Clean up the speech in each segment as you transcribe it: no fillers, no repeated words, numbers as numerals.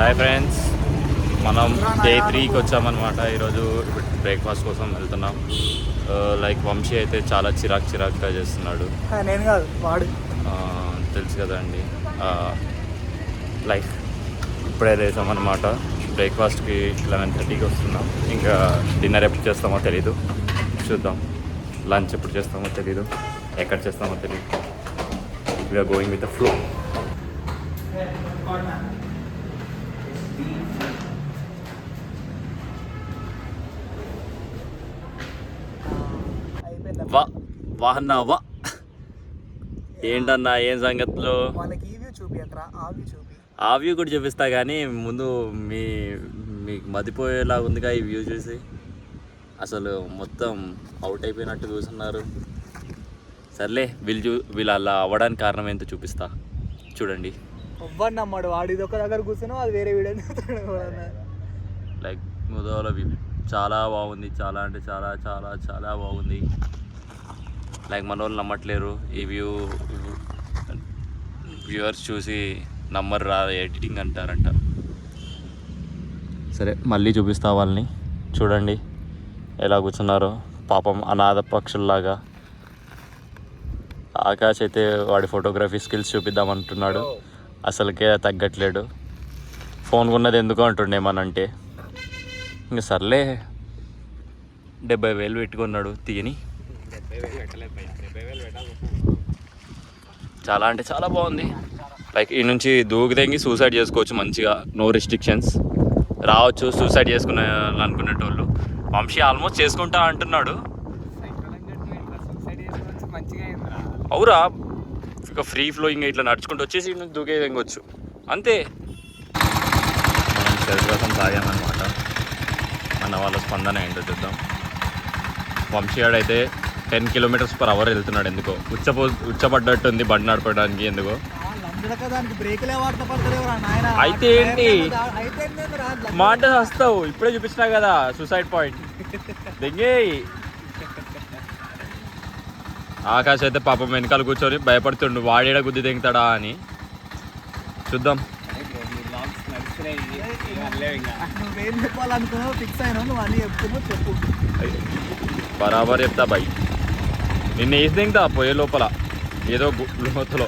Hi friends, మనం day 3కి వచ్చామన్నమాట. ఈరోజు ఇప్పుడు బ్రేక్ఫాస్ట్ కోసం వెళ్తున్నాం. లైక్ వంశీ అయితే చాలా చిరాక్గా చేస్తున్నాడు. నేను కాదు వాడు, తెలుసు కదండి. లైక్ ఇప్పుడే లేసామన్నమాట. బ్రేక్ఫాస్ట్కి 11:30కి వస్తున్నాం. ఇంకా డిన్నర్ ఎప్పుడు చేస్తామో తెలీదు, చూద్దాం. లంచ్ ఎప్పుడు చేస్తామో తెలీదు, ఎక్కడ చేస్తామో తెలీదు. We're going with the flow. వాహన వా ఏంటన్నా, ఏం సంగతులు? ఆ వ్యూ కూడా చూపిస్తా, కానీ ముందు మీకు మదిపోయేలా ఉందిగా ఈ వ్యూ చూసి. అసలు మొత్తం అవుట్ అయిపోయినట్టు చూస్తున్నారు. సర్లే, వీళ్ళు అలా అవ్వడానికి కారణం ఏంటో చూపిస్తా, చూడండి. నమ్మాడు వాడు, ఇది ఒక దగ్గర కూర్చున్నావు, అది వేరే వీడియో. లైక్ ముదోల వ్యూ చాలా బాగుంది, చాలా అంటే చాలా చాలా చాలా బాగుంది. లైక్ మన వాళ్ళు నమ్మట్లేరు ఈ వ్యూవర్స్ చూసి, నమ్మరు రా, ఎడిటింగ్ అంటారంట. సరే, మళ్ళీ చూపిస్తా వాళ్ళని. చూడండి ఎలా కూర్చున్నారో, పాపం అనాథ పక్షుల్లాగా. ఆకాష్ అయితే వాడి ఫోటోగ్రఫీ స్కిల్స్ చూపిద్దామంటున్నాడు, అసలుకే తగ్గట్లేడు. ఫోన్ కొన్నది ఎందుకు అంటుండే ఏమనంటే, ఇంకా సర్లే 70,000 పెట్టుకున్నాడు, తీయని. చాలా అంటే చాలా బాగుంది. లైక్ ఈ నుంచి దూకి సూసైడ్ చేసుకోవచ్చు మంచిగా, నో రిస్ట్రిక్షన్స్. రావచ్చు సూసైడ్ చేసుకునే అనుకునేటోళ్ళు. వంశీ ఆల్మోస్ట్ చేసుకుంటా అంటున్నాడు. అవురా, ఇక ఫ్రీ ఫ్లోయింగ్ ఇట్లా నడుచుకుంటూ వచ్చేసి దూకే తెంగొచ్చు అంతే. మనం సెల్ కోసం తాగామన్నమాట. మన వాళ్ళ స్పందన ఏంటో చూద్దాం. వంశీగాడైతే 10 km/h వెళ్తున్నాడు. ఎందుకో ఉచ్చపడ్డట్టుంది బండి నడపడానికి. ఎందుకో అయితే ఏంటి మాట వస్తావు, ఇప్పుడే చూపించినా కదా సూసైడ్ పాయింట్. దెంగే ఆకాశ్ అయితే పాపం వెనకాల కూర్చొని భయపడుతుండు, వాడేడ గుద్ది తెంగుతాడా అని. చూద్దాం. బరాబర్ చెప్తా బై, నిన్న వేసి తెంగుతా పోయే లోపల ఏదో లోతులో.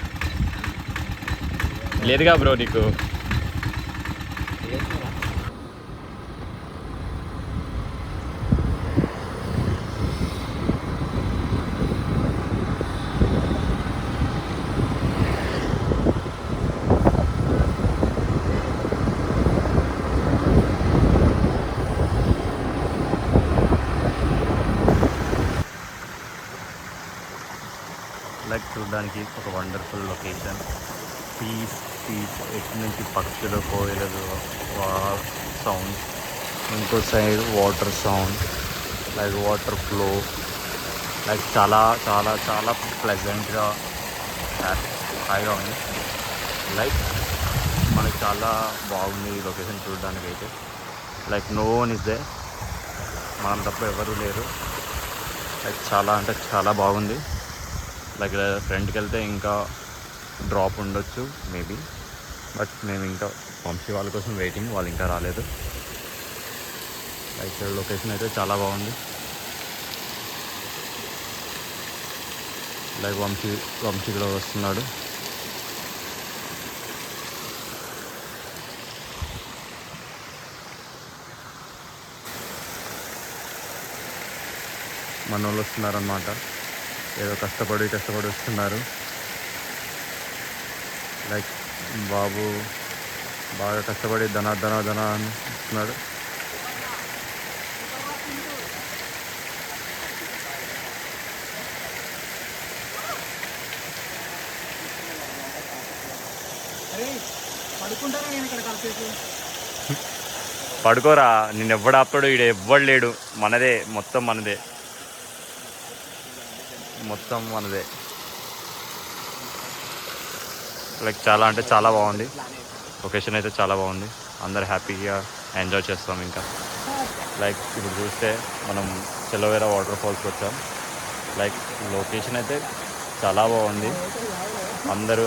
లేదుగా బ్రో నీకు. లైక్ చూడడానికి ఒక వండర్ఫుల్ లొకేషన్. పీస్ ఎటు నుంచి పక్షులు, కోయిలలు సౌండ్, ఇంకో side water sound, like water flow. Like చాలా చాలా చాలా ప్లెజెంట్గా హాయిగా ఉంది. లైక్ మనకి చాలా బాగుంది ఈ లొకేషన్ చూడడానికి అయితే. Like no one is there, మనం తప్ప ఎవరు లేరు. లైక్ చాలా అంటే చాలా బాగుంది. లైక్ ఫ్రంట్కి వెళ్తే ఇంకా డ్రాప్ ఉండొచ్చు మేబీ, బట్ మేము ఇంకా వంశీ వాళ్ళ కోసం వెయిటింగ్, వాళ్ళు ఇంకా రాలేదు. లైక్ లొకేషన్ అయితే చాలా బాగుంది. లైక్ వంశీ కూడా వస్తున్నాడు. మన వాళ్ళు వస్తున్నారన్నమాట. ఏదో కష్టపడి వస్తున్నారు. లైక్ బాబు బాగా కష్టపడి ధన అని వస్తున్నాడు. పడుకోరా, నేను ఎవ్వడు ఆపుతాడు, ఈడ ఎవ్వడు లేడు. మనదే మొత్తం, మనదే. లైక్ చాలా అంటే చాలా బాగుంది. లొకేషన్ అయితే చాలా బాగుంది. అందరు హ్యాపీగా ఎంజాయ్ చేస్తాం. ఇంకా లైక్ ఇప్పుడు చూస్తే మనం చెలోవేరా వాటర్ ఫాల్స్కి వచ్చాం. లైక్ లొకేషన్ అయితే చాలా బాగుంది. అందరూ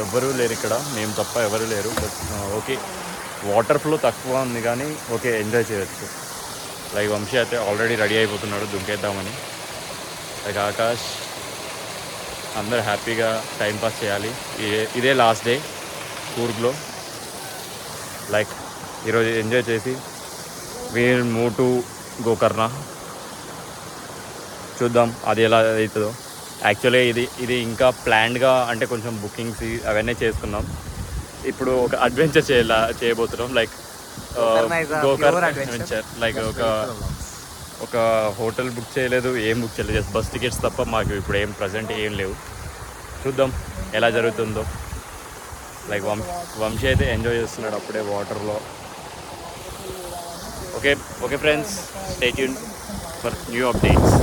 ఎవ్వరూ లేరు ఇక్కడ, మేము తప్ప ఎవరు లేరు. బట్ ఓకే, వాటర్ ఫ్లో తక్కువ ఉంది కానీ ఓకే, ఎంజాయ్ చేయొచ్చు. లైక్ వంశీ అయితే ఆల్రెడీ రెడీ అయిపోతున్నాడు దుంకేద్దామని. లైక్ ఆకాష్, అందరూ హ్యాపీగా టైంపాస్ చేయాలి. ఇదే లాస్ట్ డే కూర్గ్లో. లైక్ ఈరోజు ఎంజాయ్ చేసి వీల్ మూవ్ టు గోకర్ణ. చూద్దాం అది ఎలా అవుతుందో. యాక్చువల్లీ ఇది ఇంకా ప్లాన్డ్గా, అంటే కొంచెం బుకింగ్స్ అవన్నీ చేసుకున్నాం. ఇప్పుడు ఒక అడ్వెంచర్ చేయబోతున్నాం. Like Gokarna adventure. లైక్ ఒక హోటల్ బుక్ చేయలేదు, ఏం బుక్ చేయలేదు, జస్ట్ బస్ టికెట్స్ తప్ప మాకు ఇప్పుడు ఏం ప్రజెంట్ ఏం లేవు. చూద్దాం ఎలా జరుగుతుందో. లైక్ వంశీ అయితే ఎంజాయ్ చేస్తున్నాడు అప్పుడే వాటర్లో. Okay friends, stay tune for new updates.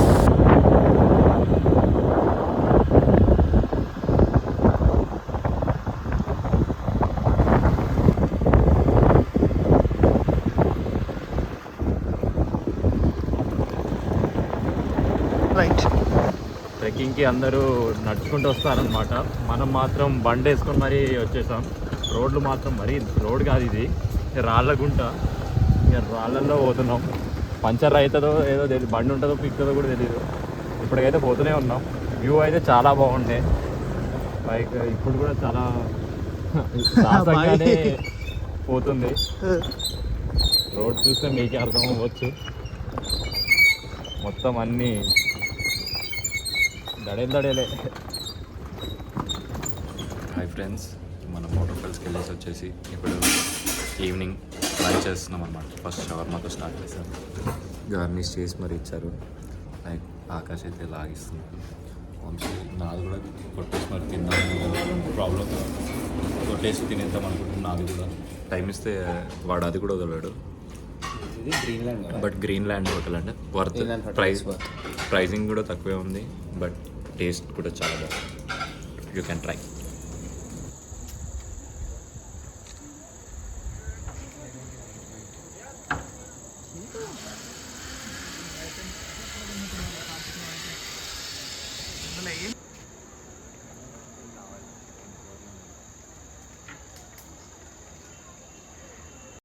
Right, ట్రెక్కింగ్కి అందరూ నడుచుకుంటూ వస్తారనమాట. మనం మాత్రం బండి వేసుకొని మరీ వచ్చేసాం. రోడ్లు మాత్రం మరీ రోడ్ కాదు, ఇది రాళ్ళ గుంట. ఇక రాళ్ళల్లో పోతున్నాం. పంచర్ అవుతుందో ఏదో తెలియదు, బండి ఉంటుందో పిక్తుందో కూడా తెలియదు. ఇప్పటికైతే పోతూనే ఉన్నాం. వ్యూ అయితే చాలా బాగుండే. బైక్ ఇప్పుడు కూడా చాలా సాహసంగానే పోతుంది. రోడ్ చూస్తే మీకే అర్థం అవ్వచ్చు. మొత్తం అన్నీ దడేలే. హాయ్ ఫ్రెండ్స్, మనం వాటర్ ఫాల్స్కి వెళ్ళేసి వచ్చేసి ఇప్పుడు ఈవినింగ్ లంచ్ చేస్తున్నాం అన్నమాట. ఫస్ట్ షవర్మాతో స్టార్ట్ చేశాం. గార్నిష్ చేసి మరి ఇచ్చారు. లైక్ ఆకాశ్ అయితే లాగిస్తుంది. వంశీ నాది కూడా కొట్టేసి మరి తిందాం, ప్రాబ్లం కొట్టేసి తినేద్దాం అనుకుంటున్నాను. నాది కూడా టైం ఇస్తే వాడు అది కూడా వదలడు. బట్ గ్రీన్లాండ్ హోటల్ అంటే వర్త్. ప్రైజింగ్ కూడా తక్కువే ఉంది, బట్ టేస్ట్ కూడా చాలా బాగుంది. You can try.